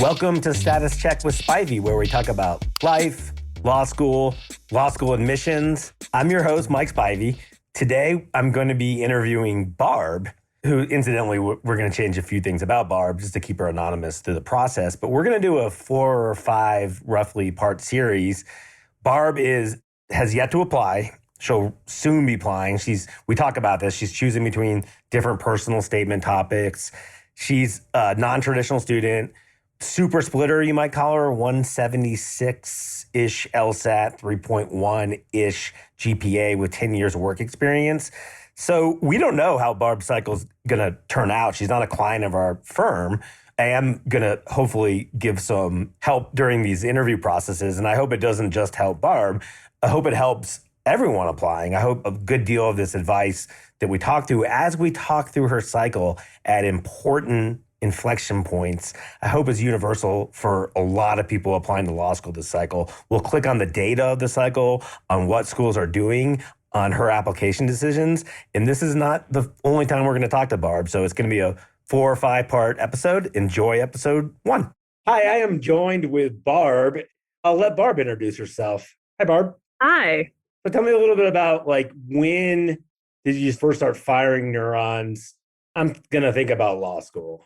Welcome to Status Check with Spivey, where we talk about life, law school admissions. I'm your host, Mike Spivey. Today, I'm going to be interviewing Barb, who incidentally, we're going to change a few things about Barb just to keep her anonymous through the process. But we're going to do a 4 or 5 roughly part series. Barb has yet to apply. She'll soon be applying. We talk about this. She's choosing between different personal statement topics. She's a non-traditional student. Super splitter, you might call her, 176-ish LSAT, 3.1-ish GPA with 10 years of work experience. So we don't know how Barb's cycle's going to turn out. She's not a client of our firm. I am going to hopefully give some help during these interview processes, and I hope it doesn't just help Barb. I hope it helps everyone applying. I hope a good deal of this advice that we talk through as we talk through her cycle at important inflection points, I hope is universal for a lot of people applying to law school this cycle. We'll click on the data of the cycle, on what schools are doing, on her application decisions. And this is not the only time we're going to talk to Barb. So it's going to be a 4 or 5 part episode. Enjoy episode 1. Hi, I am joined with Barb. I'll let Barb introduce herself. Hi, Barb. Hi. So tell me a little bit about when did you first start firing neurons? I'm going to think about law school.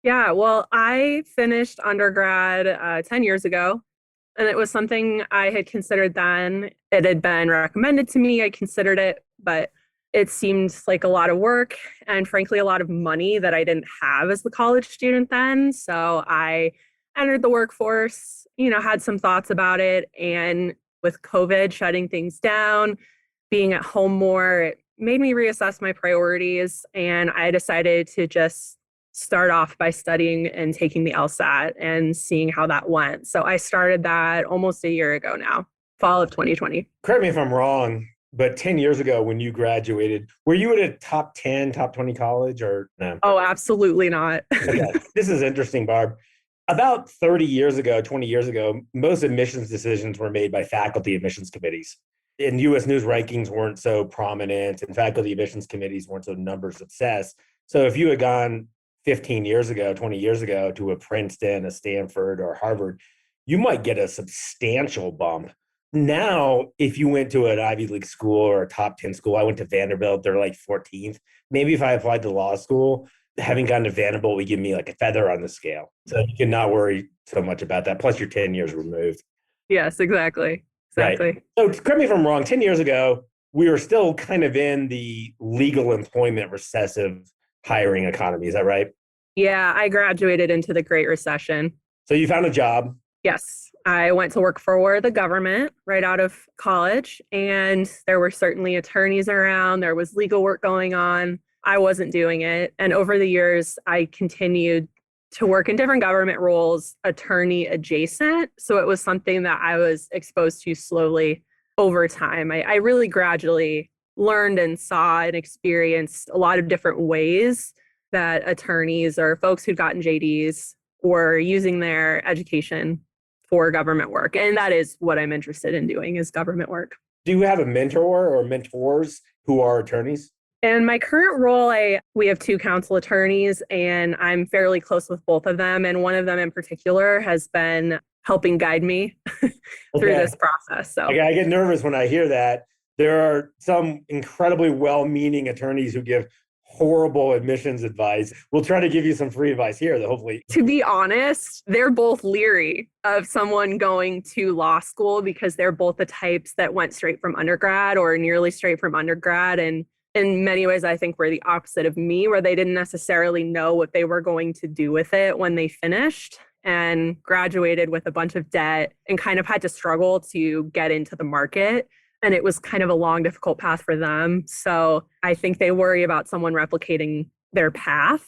Yeah, well, I finished undergrad 10 years ago, and it was something I had considered then. It had been recommended to me. I considered it, but it seemed like a lot of work and frankly, a lot of money that I didn't have as the college student then. So I entered the workforce, had some thoughts about it. And with COVID shutting things down, being at home more, it made me reassess my priorities. And I decided to just start off by studying and taking the LSAT and seeing how that went. So I started that almost a year ago now, fall of 2020. Correct me if I'm wrong, but 10 years ago when you graduated, were you at a top 10, top 20 college or no? Oh, absolutely not. Okay. This is interesting, Barb. About 30 years ago, 20 years ago, most admissions decisions were made by faculty admissions committees. And U.S. News rankings weren't so prominent and faculty admissions committees weren't so numbers obsessed. So if you had gone 15 years ago, 20 years ago to a Princeton, a Stanford, or Harvard, you might get a substantial bump. Now, if you went to an Ivy League school or a top 10 school, I went to Vanderbilt, they're like 14th. Maybe if I applied to law school, having gone to Vanderbilt would give me like a feather on the scale. So you can not worry so much about that. Plus, you're 10 years removed. Yes, exactly. Right. So correct me if I'm wrong, 10 years ago, we were still kind of in the legal employment recessive hiring economy. Is that right? Yeah, I graduated into the Great Recession. So you found a job? Yes. I went to work for the government right out of college, and there were certainly attorneys around. There was legal work going on. I wasn't doing it. And over the years, I continued to work in different government roles, attorney adjacent. So it was something that I was exposed to slowly over time. I really gradually learned and saw and experienced a lot of different ways that attorneys or folks who'd gotten JDs were using their education for government work. And that is what I'm interested in doing, is government work. Do you have a mentor or mentors who are attorneys? In my current role, we have 2 counsel attorneys, and I'm fairly close with both of them. And one of them in particular has been helping guide me through this process. So I get nervous when I hear that. There are some incredibly well-meaning attorneys who give horrible admissions advice. We'll try to give you some free advice here that hopefully... To be honest, they're both leery of someone going to law school because they're both the types that went straight from undergrad or nearly straight from undergrad. And in many ways, I think we're the opposite of me, where they didn't necessarily know what they were going to do with it when they finished and graduated with a bunch of debt and kind of had to struggle to get into the market. And it was kind of a long, difficult path for them. So I think they worry about someone replicating their path.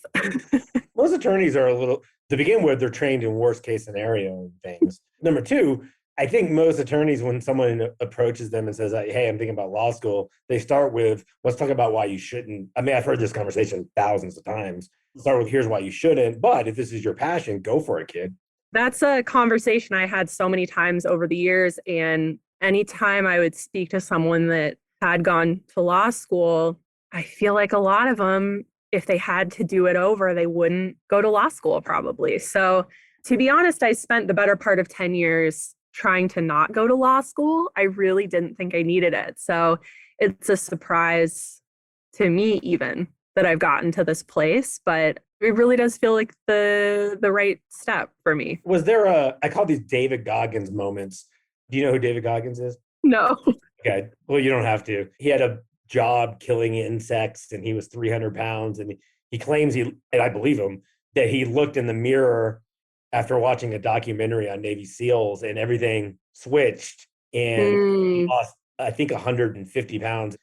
Most attorneys are to begin with, they're trained in worst case scenario things. Number 2, I think most attorneys, when someone approaches them and says, hey, I'm thinking about law school, they start with, let's talk about why you shouldn't. I mean, I've heard this conversation thousands of times. Start with, here's why you shouldn't. But if this is your passion, go for it, kid. That's a conversation I had so many times over the years. And anytime I would speak to someone that had gone to law school, I feel like a lot of them, if they had to do it over, they wouldn't go to law school probably. So To be honest, I spent the better part of 10 years trying to not go to law school. I really didn't think I needed it. So it's a surprise to me even that I've gotten to this place, but it really does feel like the right step for me. Was there I call these David Goggins moments. Do you know who David Goggins is? No. Okay. Well, you don't have to. He had a job killing insects and he was 300 pounds. And he claims and I believe him, that he looked in the mirror after watching a documentary on Navy SEALs and everything switched and he lost, I think, 150 pounds,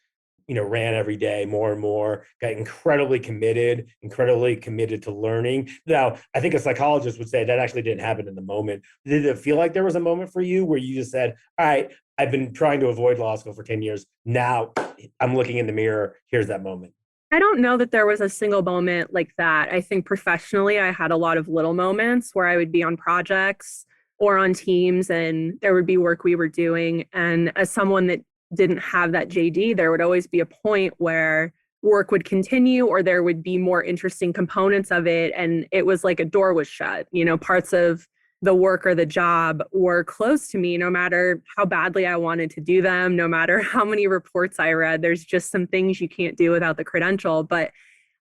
ran every day more and more, got incredibly committed to learning. Now, I think a psychologist would say that actually didn't happen in the moment. Did it feel like there was a moment for you where you just said, all right, I've been trying to avoid law school for 10 years. Now I'm looking in the mirror. Here's that moment. I don't know that there was a single moment like that. I think professionally, I had a lot of little moments where I would be on projects or on teams and there would be work we were doing. And as someone that didn't have that JD, there would always be a point where work would continue or there would be more interesting components of it. And it was like a door was shut, parts of the work or the job were closed to me, no matter how badly I wanted to do them, no matter how many reports I read. There's just some things you can't do without the credential. But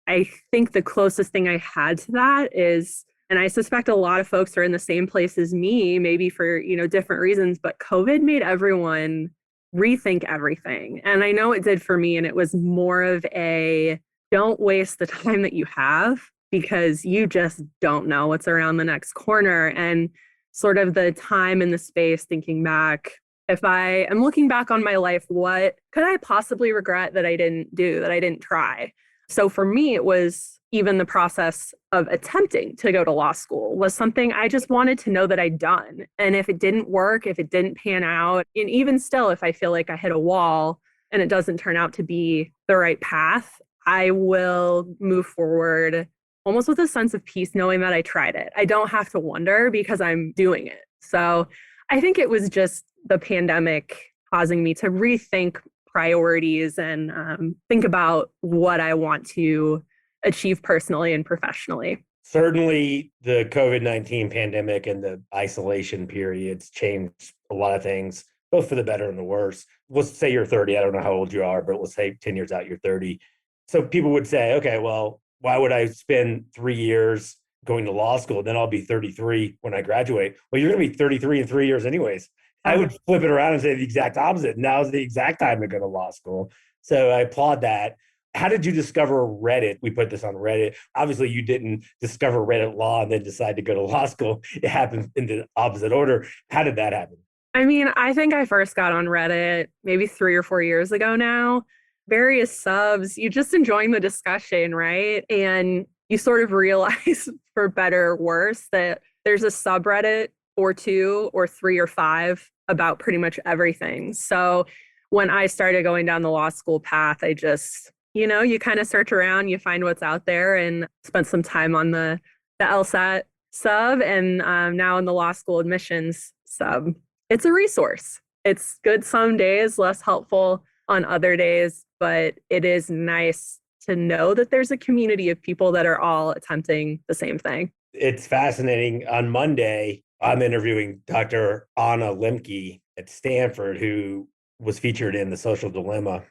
I think the closest thing I had to that is, and I suspect a lot of folks are in the same place as me, maybe for, different reasons, but COVID made everyone rethink everything. And I know it did for me. And it was more of a don't waste the time that you have because you just don't know what's around the next corner. And sort of the time and the space thinking back, if I am looking back on my life, what could I possibly regret that I didn't do, that I didn't try? So for me, it was even the process of attempting to go to law school was something I just wanted to know that I'd done. And if it didn't work, if it didn't pan out, and even still, if I feel like I hit a wall and it doesn't turn out to be the right path, I will move forward almost with a sense of peace, knowing that I tried it. I don't have to wonder because I'm doing it. So I think it was just the pandemic causing me to rethink priorities and think about what I want to achieve personally and professionally. Certainly, the COVID-19 pandemic and the isolation periods changed a lot of things, both for the better and the worse. Let's say you're 30. I don't know how old you are, but let's say 10 years out, you're 30. So people would say, okay, well, why would I spend 3 years going to law school? Then I'll be 33 when I graduate. Well, you're going to be 33 in 3 years anyways. I would flip it around and say the exact opposite. Now's the exact time to go to law school. So I applaud that. How did you discover Reddit? We put this on Reddit. Obviously, you didn't discover Reddit law and then decide to go to law school. It happened in the opposite order. How did that happen? I mean, I think I first got on Reddit maybe 3 or 4 years ago now. Various subs, you just enjoying the discussion, right? And you sort of realize, for better or worse, that there's a subreddit or 2 or 3 or 5 about pretty much everything. So when I started going down the law school path, I just, you kind of search around, you find what's out there, and spent some time on the LSAT sub and now in the law school admissions sub. It's a resource. It's good some days, less helpful on other days, but it is nice to know that there's a community of people that are all attempting the same thing. It's fascinating. On Monday, I'm interviewing Dr. Anna Lemke at Stanford, who was featured in The Social Dilemma.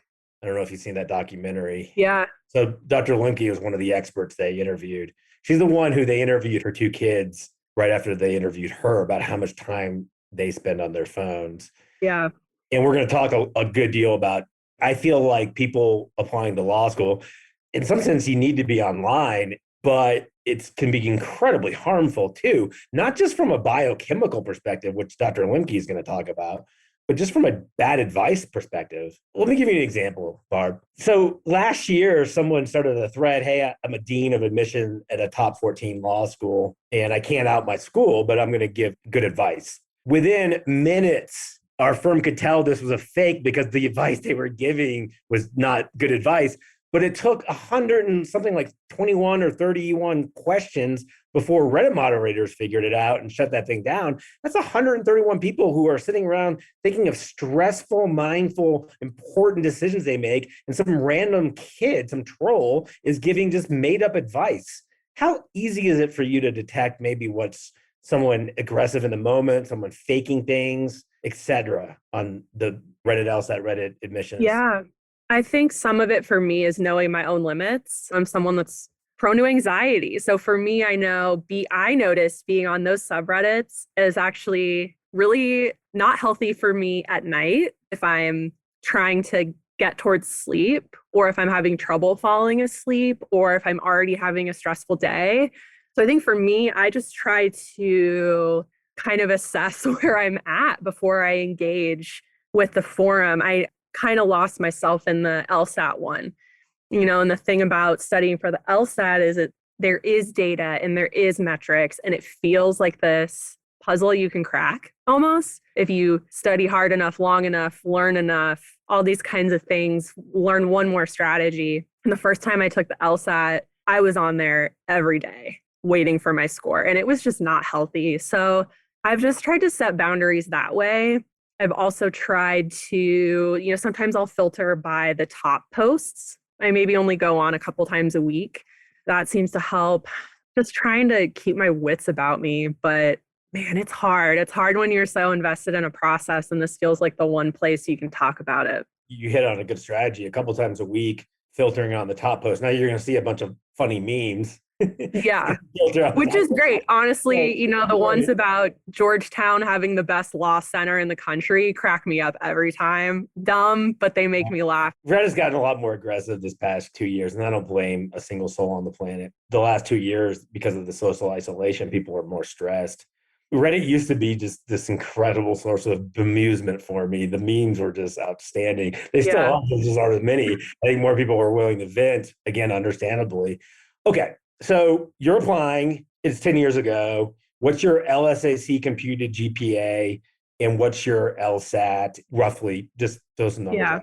I don't know if you've seen that documentary. Yeah. So Dr. Lemke was one of the experts they interviewed. She's the one who they interviewed her 2 kids right after they interviewed her about how much time they spend on their phones. Yeah. And we're going to talk a good deal about, I feel like people applying to law school, in some sense, you need to be online, but it can be incredibly harmful too, not just from a biochemical perspective, which Dr. Lemke is going to talk about, but just from a bad advice perspective. Let me give you an example, Barb. So last year, someone started a thread, hey, I'm a dean of admission at a top 14 law school, and I can't out my school, but I'm going to give good advice. Within minutes, our firm could tell this was a fake because the advice they were giving was not good advice. But it took 100 and something like 21 or 31 questions before Reddit moderators figured it out and shut that thing down. That's 131 people who are sitting around thinking of stressful, mindful, important decisions they make. And some random kid, some troll, is giving just made up advice. How easy is it for you to detect maybe what's someone aggressive in the moment, someone faking things, etc. on the Reddit LSAT, Reddit admissions? Yeah. I think some of it for me is knowing my own limits. I'm someone that's prone to anxiety. So for me, I noticed being on those subreddits is actually really not healthy for me at night if I'm trying to get towards sleep, or if I'm having trouble falling asleep, or if I'm already having a stressful day. So I think for me, I just try to kind of assess where I'm at before I engage with the forum. I kind of lost myself in the LSAT one, and the thing about studying for the LSAT is that there is data and there is metrics, and it feels like this puzzle you can crack almost if you study hard enough, long enough, learn enough, all these kinds of things, learn one more strategy. And the first time I took the LSAT, I was on there every day waiting for my score, and it was just not healthy. So I've just tried to set boundaries that way. I've also tried to, sometimes I'll filter by the top posts. I maybe only go on a couple times a week. That seems to help. Just trying to keep my wits about me. But man, it's hard. It's hard when you're so invested in a process and this feels like the one place you can talk about it. You hit on a good strategy. A couple times a week, filtering on the top post. Now you're going to see a bunch of funny memes. Yeah, which is great. Honestly, the ones about Georgetown having the best law center in the country crack me up every time. Dumb, but they make me laugh. Reddit has gotten a lot more aggressive this past 2 years, and I don't blame a single soul on the planet. The last 2 years, because of the social isolation, people are more stressed. Reddit used to be just this incredible source of bemusement for me. The memes were just outstanding. They still are, just aren't as many. I think more people were willing to vent, again, understandably. Okay, so you're applying. It's 10 years ago. What's your LSAC computed GPA, and what's your LSAT, roughly? Just those numbers. Yeah.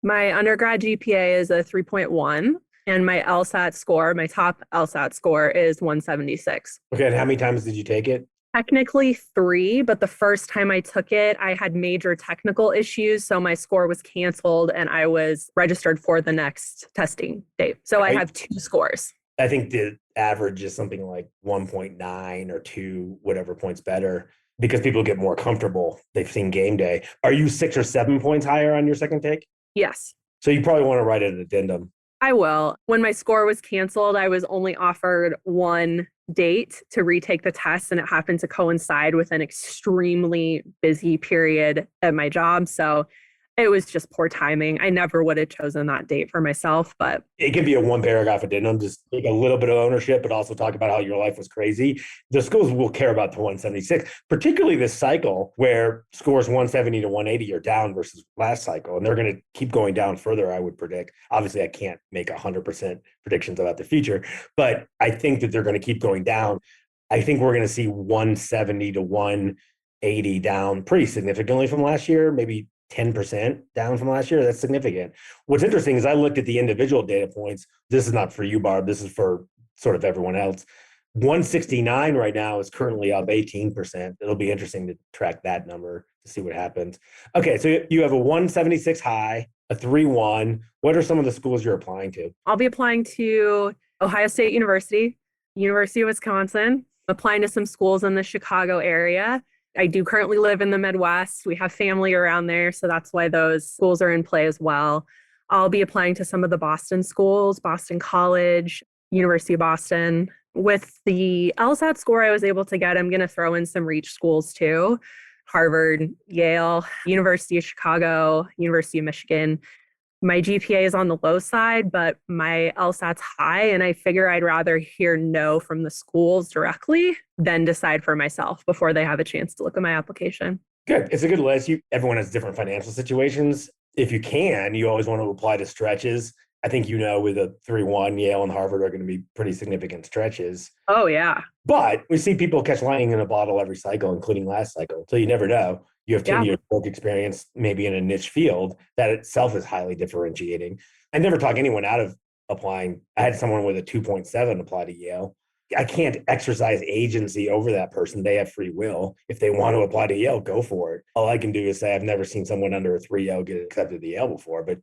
My undergrad GPA is a 3.1, and my LSAT score, my top LSAT score is 176. Okay, and how many times did you take it? Technically 3, but the first time I took it, I had major technical issues. So my score was canceled and I was registered for the next testing date. So I have 2 scores. I think the average is something like 1.9 or 2, whatever points better, because people get more comfortable. They've seen game day. Are you 6 or 7 points higher on your second take? Yes. So you probably want to write an addendum. I will. When my score was canceled, I was only offered one date to retake the test, and it happened to coincide with an extremely busy period at my job. So it was just poor timing. I never would have chosen that date for myself, but it can be a 1-paragraph addendum, just take a little bit of ownership, but also talk about how your life was crazy. The schools will care about the 176, particularly this cycle where scores 170 to 180 are down versus last cycle, and they're going to keep going down further, I would predict. Obviously, I can't make 100% predictions about the future, but I think that they're going to keep going down. I think we're going to see 170 to 180 down pretty significantly from last year, maybe 10% down from last year. That's significant. What's interesting is I looked at the individual data points. This is not for you, Barb. This is for sort of everyone else. 169 right now is currently up 18%. It'll be interesting to track that number to see what happens. Okay, so you have a 176 high, a 3.1. What are some of the schools you're applying to? I'll be applying to Ohio State University, University of Wisconsin, applying to some schools in the Chicago area. I do currently live in the Midwest. We have family around there, so that's why those schools are in play as well. I'll be applying to some of the Boston schools, Boston College, University of Boston. With the LSAT score I was able to get, I'm going to throw in some reach schools too. Harvard, Yale, University of Chicago, University of Michigan. My GPA is on the low side, but my LSAT's high, and I figure I'd rather hear no from the schools directly than decide for myself before they have a chance to look at my application. Good. It's a good list. Everyone has different financial situations. If you can, you always want to apply to stretches. I think with a 3.1, Yale and Harvard are going to be pretty significant stretches. Oh, yeah. But we see people catch lightning in a bottle every cycle, including last cycle. So you never know. You have 10 years work experience, maybe in a niche field that itself is highly differentiating. I never talk anyone out of applying. I had someone with a 2.7 apply to Yale. I can't exercise agency over that person. They have free will. If they want to apply to Yale, go for it. All I can do is say I've never seen someone under a 3 Yale get accepted to Yale before, but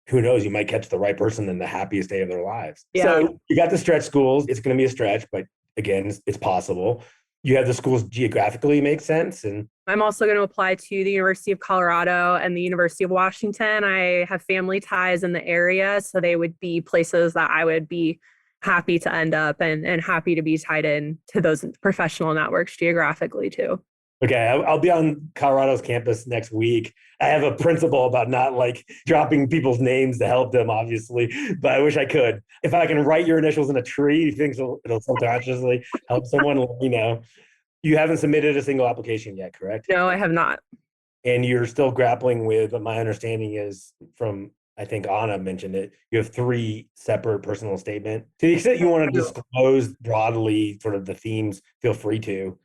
who knows? You might catch the right person in the happiest day of their lives. Yeah. So you got the stretch schools. It's going to be a stretch, but again, it's possible. You have the schools geographically make sense. And I'm also going to apply to the University of Colorado and the University of Washington. I have family ties in the area, so they would be places that I would be happy to end up and happy to be tied in to those professional networks geographically too. okay, I'll be on Colorado's campus next week. I have a principle about not like dropping people's names to help them, obviously, but I wish I could. If I can write your initials in a tree, you think it'll subconsciously help someone, let me know. You haven't submitted a single application yet, correct? No, I have not. And you're still grappling with, but my understanding is from, I think Anna mentioned it, you have 3 separate personal statements. To the extent you want to disclose broadly sort of the themes, feel free to.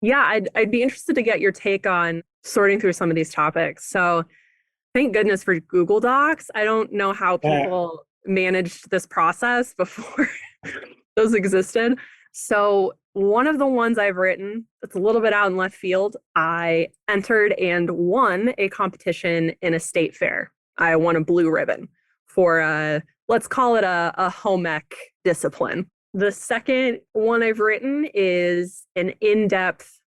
Yeah, I'd be interested to get your take on sorting through some of these topics. So thank goodness for Google Docs. I don't know how people managed this process before those existed. So one of the ones I've written, it's a little bit out in left field. I entered and won a competition in a state fair. I won a blue ribbon for let's call it a home ec discipline. The second one I've written is an in-depth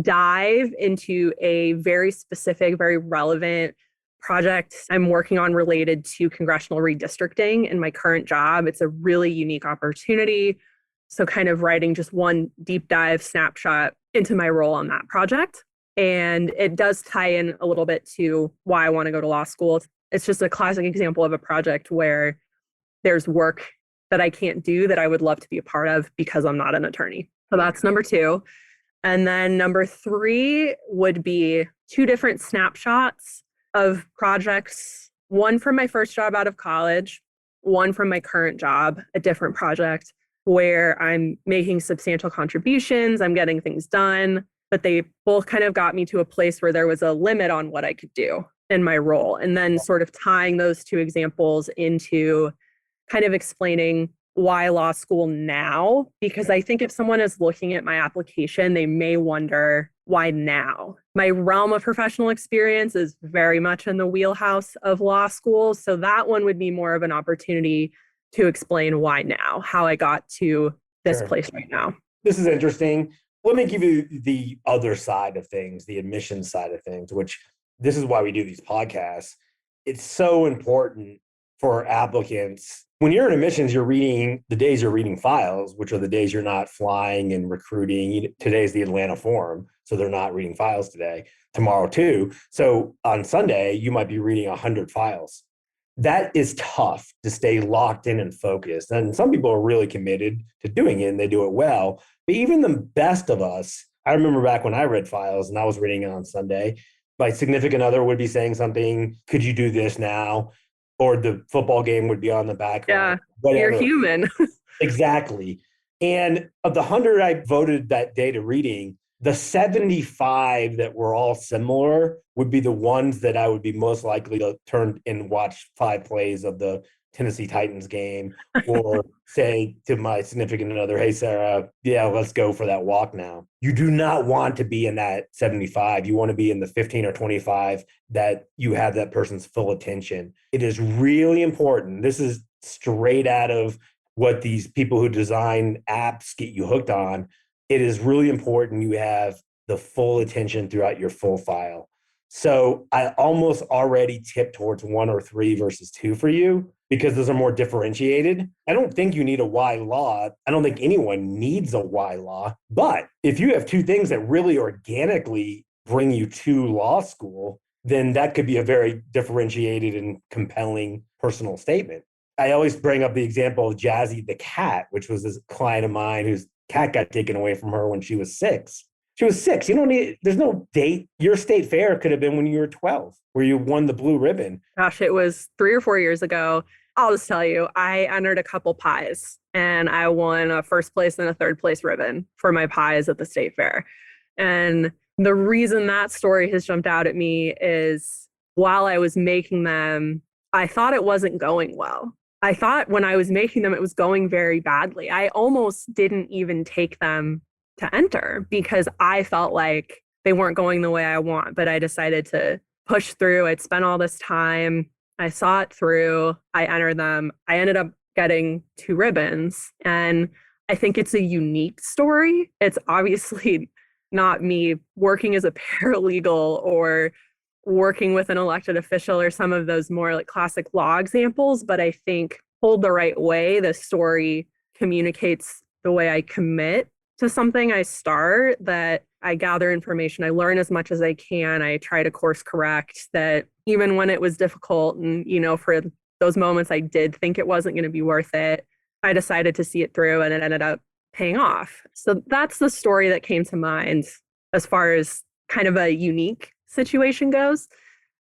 dive into a very specific, very relevant project I'm working on related to congressional redistricting in my current job. It's a really unique opportunity. So kind of writing just one deep dive snapshot into my role on that project. And it does tie in a little bit to why I want to go to law school. It's just a classic example of a project where there's work that I can't do that I would love to be a part of because I'm not an attorney. So that's number 2. And then number 3 would be 2 different snapshots of projects, one from my first job out of college, one from my current job, a different project where I'm making substantial contributions, I'm getting things done, but they both kind of got me to a place where there was a limit on what I could do in my role. And then sort of tying those 2 examples into kind of explaining why law school now, because I think if someone is looking at my application, they may wonder why now. My realm of professional experience is very much in the wheelhouse of law school. So that one would be more of an opportunity to explain why now, how I got to this place right now. This is interesting. Let me give you the other side of things, the admissions side of things, which this is why we do these podcasts. It's so important for applicants. When you're in admissions, you're reading the days you're reading files, which are the days you're not flying and recruiting. Today's the Atlanta Forum, so they're not reading files today. Tomorrow too. So on Sunday, you might be reading 100 files. That is tough to stay locked in and focused. And some people are really committed to doing it and they do it well. But even the best of us, I remember back when I read files and I was reading it on Sunday, my significant other would be saying something, could you do this now? Or the football game would be on the background. Yeah, whatever. You're human. Exactly. And of the 100 I voted that day to reading, the 75 that were all similar would be the ones that I would be most likely to turn and watch 5 plays of the Tennessee Titans game or say to my significant other, hey, Sarah, yeah, let's go for that walk now. You do not want to be in that 75. You want to be in the 15 or 25 that you have that person's full attention. It is really important. This is straight out of what these people who design apps get you hooked on. It is really important you have the full attention throughout your full file. So I almost already tip towards 1 or 3 versus 2 for you because those are more differentiated. I don't think you need a Y law. I don't think anyone needs a Y law. But if you have 2 things that really organically bring you to law school, then that could be a very differentiated and compelling personal statement. I always bring up the example of Jazzy the cat, which was this client of mine whose cat got taken away from her when she was 6. She was 6. You don't need, there's no date. Your state fair could have been when you were 12, where you won the blue ribbon. Gosh, it was 3 or 4 years ago. I'll just tell you, I entered a couple pies and I won a first place and a third place ribbon for my pies at the state fair. And the reason that story has jumped out at me is while I was making them, I thought it wasn't going well. I thought when I was making them, it was going very badly. I almost didn't even take them to enter because I felt like they weren't going the way I want, but I decided to push through. I'd spent all this time. I saw it through. I entered them. I ended up getting 2 ribbons. And I think it's a unique story. It's obviously not me working as a paralegal or working with an elected official or some of those more like classic law examples, but I think told the right way, the story communicates the way I commit to something. I start that I gather information, I learn as much as I can, I try to course correct that even when it was difficult and, for those moments I did think it wasn't going to be worth it, I decided to see it through and it ended up paying off. So that's the story that came to mind as far as kind of a unique situation goes.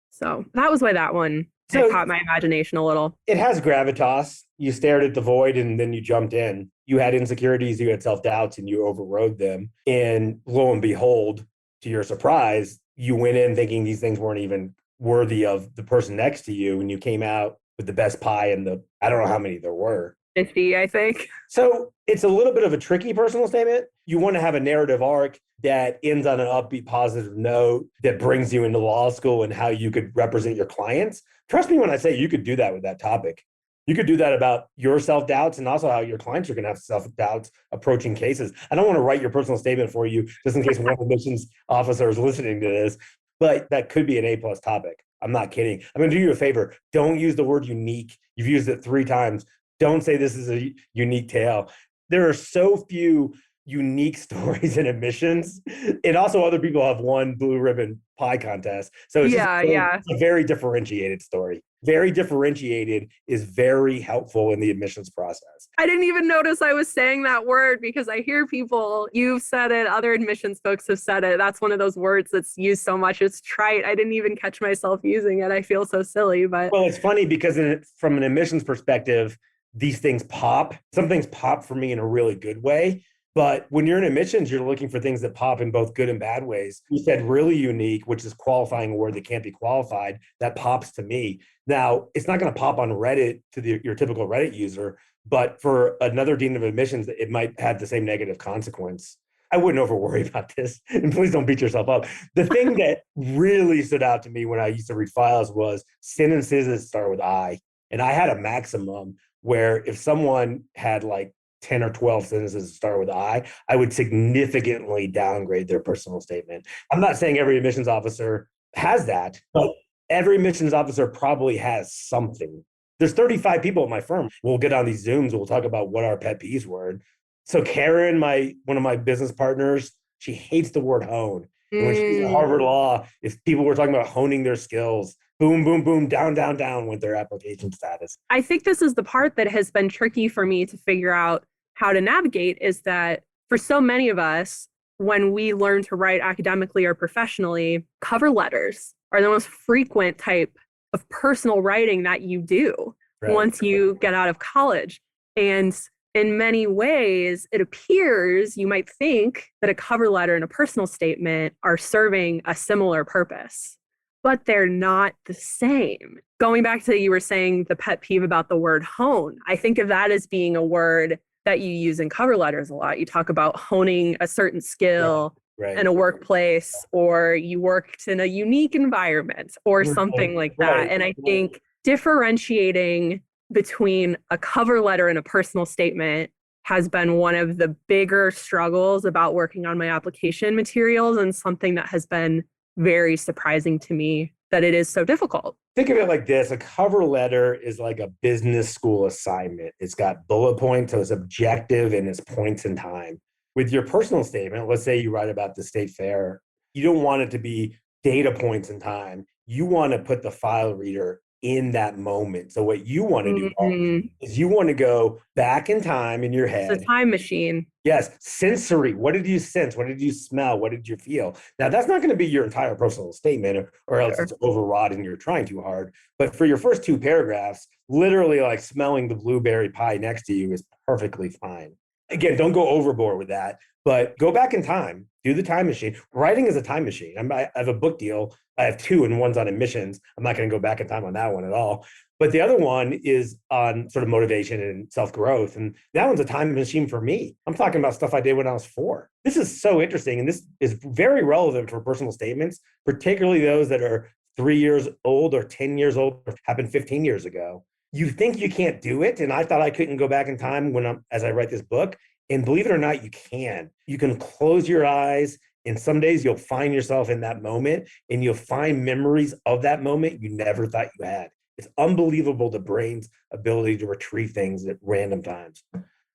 So that was why that one caught my imagination a little. It has gravitas. You stared at the void and then you jumped in. You had insecurities, you had self-doubts, and you overrode them. And lo and behold, to your surprise, you went in thinking these things weren't even worthy of the person next to you. And you came out with the best pie and I don't know how many there were. 50, I think. So it's a little bit of a tricky personal statement. You want to have a narrative arc that ends on an upbeat, positive note that brings you into law school and how you could represent your clients. Trust me when I say you could do that with that topic. You could do that about your self-doubts and also how your clients are going to have self-doubts approaching cases. I don't want to write your personal statement for you just in case one admissions officer is listening to this, but that could be an A+ topic. I'm not kidding. I'm going to do you a favor. Don't use the word unique. You've used it 3 times. Don't say this is a unique tale. There are so few unique stories in admissions. And also other people have won blue ribbon pie contests. So it's it's a very differentiated story. Very differentiated is very helpful in the admissions process. I didn't even notice I was saying that word because I hear people, you've said it, other admissions folks have said it. That's one of those words that's used so much. It's trite. I didn't even catch myself using it. I feel so silly. But well, it's funny because from an admissions perspective, these things pop. Some things pop for me in a really good way. But when you're in admissions, you're looking for things that pop in both good and bad ways. You said really unique, which is qualifying a word that can't be qualified. That pops to me. Now, it's not going to pop on Reddit to your typical Reddit user, but for another dean of admissions, it might have the same negative consequence. I wouldn't over worry about this. And please don't beat yourself up. The thing that really stood out to me when I used to read files was sentences that start with I. And I had a maximum where if someone had like 10 or 12 sentences that start with I would significantly downgrade their personal statement. I'm not saying every admissions officer has that, but every admissions officer probably has something. There's 35 people at my firm. We'll get on these Zooms. We'll talk about what our pet peeves were. So Karen, one of my business partners, she hates the word hone. And when she's at Harvard Law, if people were talking about honing their skills, boom, boom, boom, down, down, down went their application status. I think this is the part that has been tricky for me to figure out how to navigate is that for so many of us, when we learn to write academically or professionally, cover letters are the most frequent type of personal writing that you do once you get out of college. And in many ways, it appears you might think that a cover letter and a personal statement are serving a similar purpose, but they're not the same. Going back to you were saying the pet peeve about the word hone, I think of that as being a word that you use in cover letters a lot. You talk about honing a certain skill in a workplace, or you worked in a unique environment or something like that. And I think differentiating between a cover letter and a personal statement has been one of the bigger struggles about working on my application materials, and something that has been very surprising to me that it is so difficult. Think of it like this. A cover letter is like a business school assignment. It's got bullet points, so it's objective and it's points in time. With your personal statement, let's say you write about the state fair, you don't want it to be data points in time. You want to put the file reader in that moment. So what you want to do is you want to go back in time in your head. It's a time machine. Yes. Sensory. What did you sense? What did you smell? What did you feel? Now, that's not going to be your entire personal statement, or else it's overwrought and you're trying too hard. But for your first 2 paragraphs, literally like smelling the blueberry pie next to you is perfectly fine. Again, don't go overboard with that, but go back in time, do the time machine. Writing is a time machine. I have a book deal. I have 2 and one's on admissions. I'm not going to go back in time on that one at all. But the other one is on sort of motivation and self-growth. And that one's a time machine for me. I'm talking about stuff I did when I was 4. This is so interesting. And this is very relevant for personal statements, particularly those that are 3 years old or 10 years old, or happened 15 years ago. You think you can't do it. And I thought I couldn't go back in time as I write this book. And believe it or not, you can. You can close your eyes, and some days you'll find yourself in that moment, and you'll find memories of that moment you never thought you had. It's unbelievable, the brain's ability to retrieve things at random times.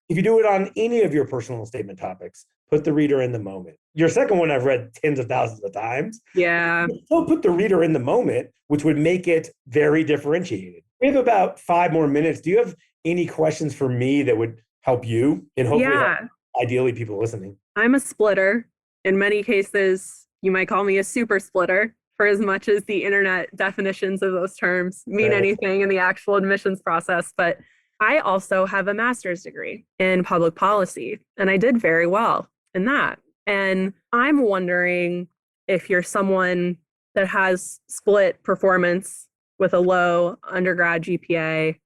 If you do it on any of your personal statement topics, put the reader in the moment. Your second one I've read tens of thousands of times. Yeah. Still put the reader in the moment, which would make it very differentiated. We have about 5 more minutes. Do you have any questions for me that would help you and hopefully help, ideally, people listening? I'm a splitter. In many cases, you might call me a super splitter, for as much as the internet definitions of those terms mean anything in the actual admissions process. But I also have a master's degree in public policy, and I did very well in that. And I'm wondering if you're someone that has split performance with a low undergrad GPA,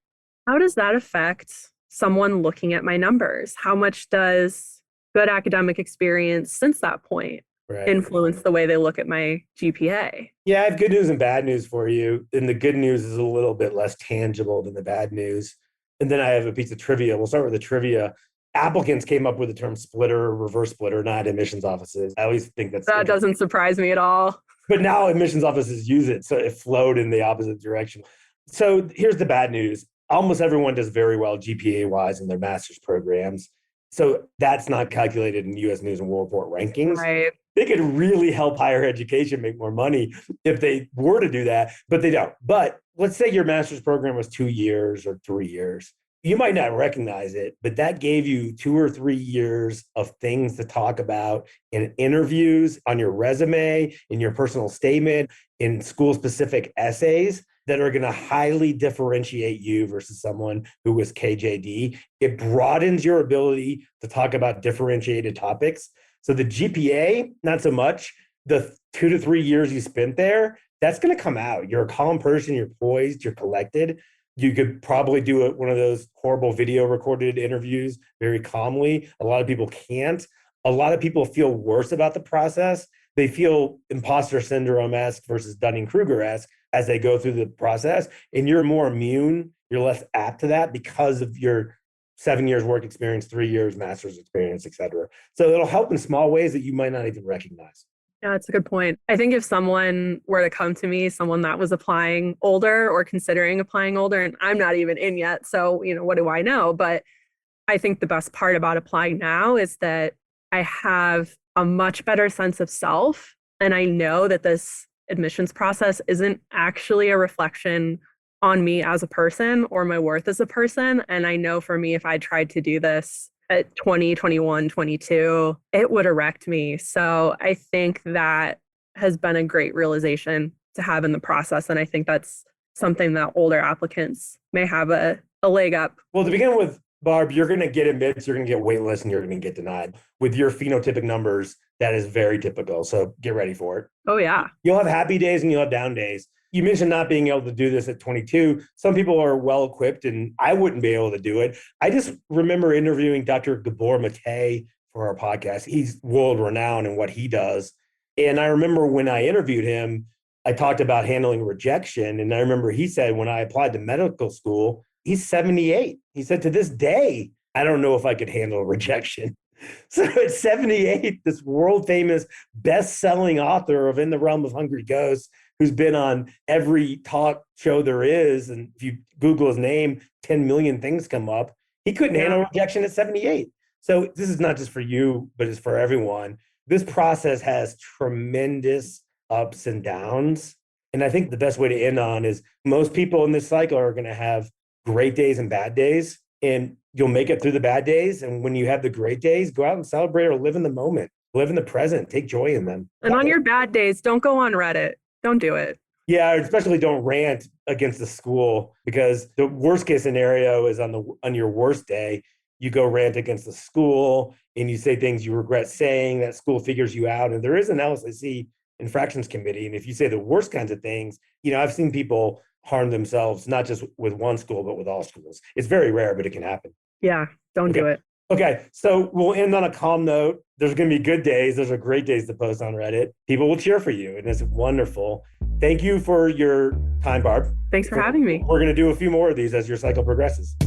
how does that affect someone looking at my numbers? How much does good academic experience since that point influence the way they look at my GPA? Yeah, I have good news and bad news for you. And the good news is a little bit less tangible than the bad news. And then I have a piece of trivia. We'll start with the trivia. Applicants came up with the term splitter, reverse splitter, not admissions offices. I always think that doesn't surprise me at all. But now admissions offices use it, so it flowed in the opposite direction. So here's the bad news. Almost everyone does very well GPA-wise in their master's programs. So that's not calculated in U.S. News and World Report rankings. Right. They could really help higher education make more money if they were to do that, but they don't. But let's say your master's program was 2 years or 3 years. You might not recognize it, but that gave you 2 or 3 years of things to talk about in interviews, on your resume, in your personal statement, in school-specific essays that are going to highly differentiate you versus someone who was KJD. It broadens your ability to talk about differentiated topics. So the GPA, not so much. The 2 to 3 years you spent there, that's going to come out. You're a calm person, you're poised, you're collected. You could probably do one of those horrible video recorded interviews very calmly. A lot of people can't. A lot of people feel worse about the process. They feel imposter syndrome-esque versus Dunning-Kruger-esque as they go through the process. And you're more immune. You're less apt to that because of your 7 years work experience, 3 years master's experience, et cetera. So it'll help in small ways that you might not even recognize. Yeah, that's a good point. I think if someone were to come to me, someone that was applying older or considering applying older, and I'm not even in yet, so, what do I know? But I think the best part about applying now is that I have a much better sense of self. And I know that this admissions process isn't actually a reflection on me as a person or my worth as a person. And I know for me, if I tried to do this at 20, 21, 22, it would erect me. So I think that has been a great realization to have in the process. And I think that's something that older applicants may have a leg up. Well, to begin with, Barb, you're going to get admits, you're going to get waitlists, and you're going to get denied. With your phenotypic numbers, that is very typical. So get ready for it. Oh, yeah. You'll have happy days and you'll have down days. You mentioned not being able to do this at 22. Some people are well equipped, and I wouldn't be able to do it. I just remember interviewing Dr. Gabor Mate for our podcast. He's world renowned in what he does. And I remember when I interviewed him, I talked about handling rejection. And I remember he said when I applied to medical school, he's 78. He said, to this day, I don't know if I could handle rejection. So at 78, this world famous best-selling author of In the Realm of Hungry Ghosts, who's been on every talk show there is, and if you Google his name, 10 million things come up. He couldn't handle rejection at 78. So this is not just for you, but it's for everyone. This process has tremendous ups and downs. And I think the best way to end on is most people in this cycle are going to have great days and bad days, and you'll make it through the bad days. And when you have the great days, go out and celebrate or live in the moment, live in the present, take joy in them. And on your bad days, don't go on Reddit. Don't do it. Yeah, especially don't rant against the school, because the worst case scenario is on your worst day, you go rant against the school and you say things you regret saying. That school figures you out. And there is an LSAT infractions committee. And if you say the worst kinds of things, I've seen people harm themselves, not just with one school, but with all schools. It's very rare, but it can happen. Yeah, don't do it. Okay, so we'll end on a calm note. There's going to be good days. Those are great days to post on Reddit. People will cheer for you, and it's wonderful. Thank you for your time, Barb. Thanks for having me. We're going to do a few more of these as your cycle progresses.